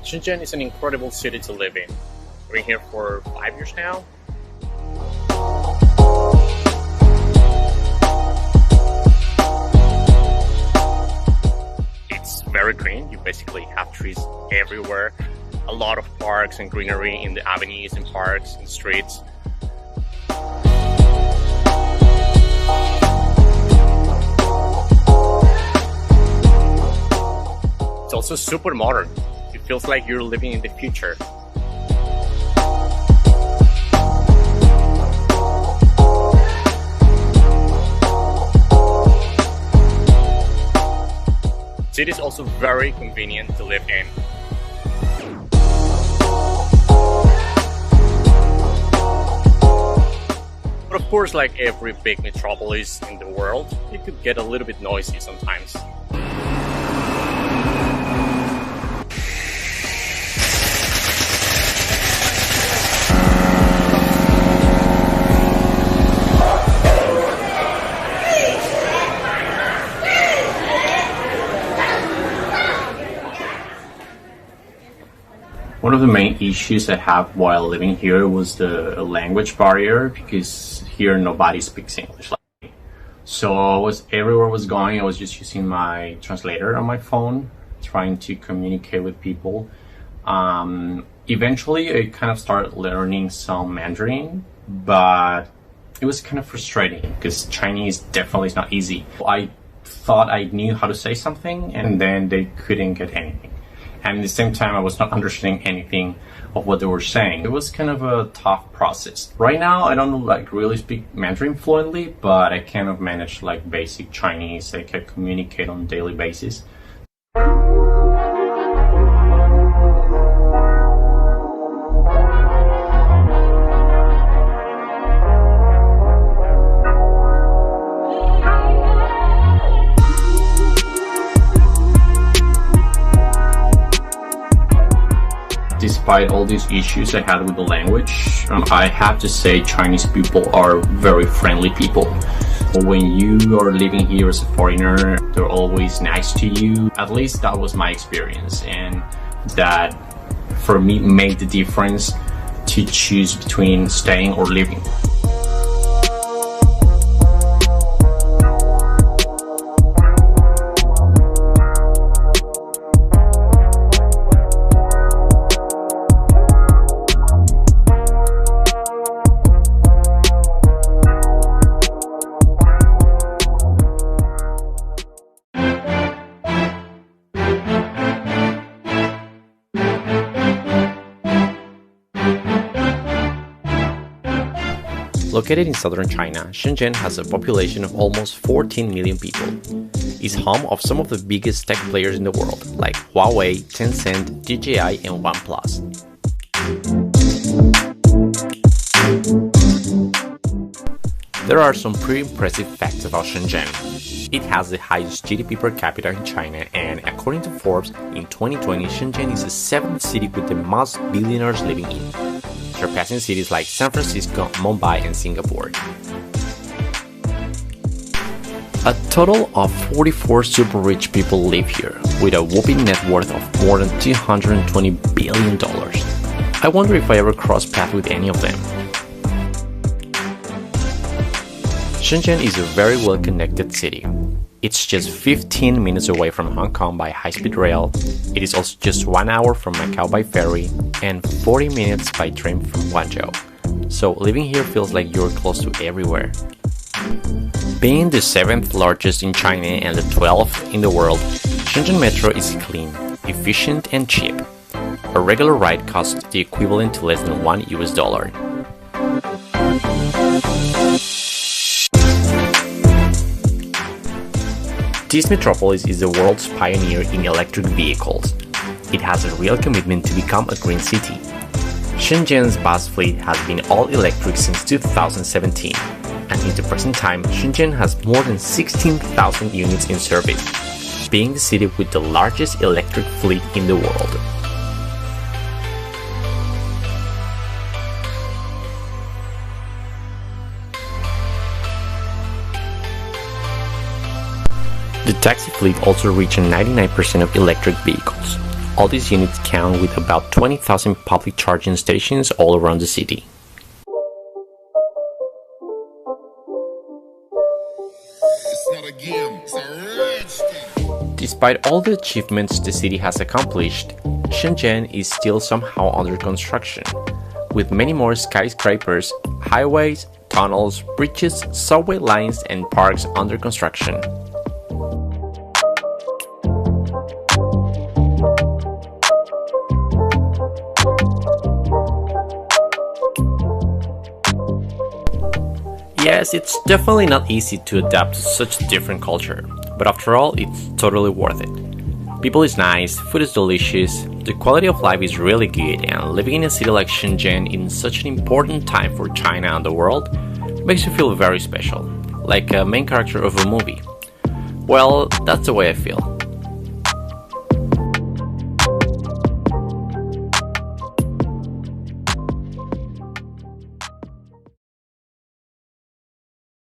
Shenzhen is an incredible city to live in. I've been here for 5 years now. It's very green. You basically have trees everywhere. A lot of parks and greenery in the avenues and parks and streets. It's also super modern. It feels like you're living in the future. City is also very convenient to live in. But of course, like every big metropolis in the world, it could get a little bit noisy sometimes. One of the main issues I have while living here was the language barrier, because here nobody speaks English like me. So everywhere I was going, I was just using my translator on my phone, trying to communicate with people. Eventually, I kind of started learning some Mandarin, but it was kind of frustrating because Chinese definitely is not easy. I thought I knew how to say something, and then they couldn't get anything. And at the same time, I was not understanding anything of what they were saying. It was kind of a tough process. Right now, I don't really speak Mandarin fluently, but I kind of manage basic Chinese. I can communicate on a daily basis. Despite all these issues I had with the language, I have to say Chinese people are very friendly people. When you are living here as a foreigner, they're always nice to you. At least that was my experience, and that for me made the difference to choose between staying or leaving. Located in southern China, Shenzhen has a population of almost 14 million people. It's home of some of the biggest tech players in the world, like Huawei, Tencent, DJI, and OnePlus. There are some pretty impressive facts about Shenzhen. It has the highest GDP per capita in China, and according to Forbes, in 2020, Shenzhen is the 7th city with the most billionaires living in, surpassing cities like San Francisco, Mumbai, and Singapore. A total of 44 super rich people live here, with a whopping net worth of more than $220 billion. I wonder if I ever cross paths with any of them. Shenzhen is a very well-connected city. It's just 15 minutes away from Hong Kong by high-speed rail. It is also just 1 hour from Macau by ferry and 40 minutes by train from Guangzhou. So living here feels like you're close to everywhere. Being the 7th largest in China and the 12th in the world, Shenzhen Metro is clean, efficient, and cheap. A regular ride costs the equivalent to less than $1. This metropolis is the world's pioneer in electric vehicles. It has a real commitment to become a green city. Shenzhen's bus fleet has been all electric since 2017, and in the present time, Shenzhen has more than 16,000 units in service, being the city with the largest electric fleet in the world. The taxi fleet also reached 99% of electric vehicles. All these units count with about 20,000 public charging stations all around the city. Despite all the achievements the city has accomplished, Shenzhen is still somehow under construction, with many more skyscrapers, highways, tunnels, bridges, subway lines, and parks under construction. Yes, it's definitely not easy to adapt to such a different culture, but after all, it's totally worth it. People is nice, food is delicious, the quality of life is really good, and living in a city like Shenzhen in such an important time for China and the world makes you feel very special, like a main character of a movie. Well, that's the way I feel.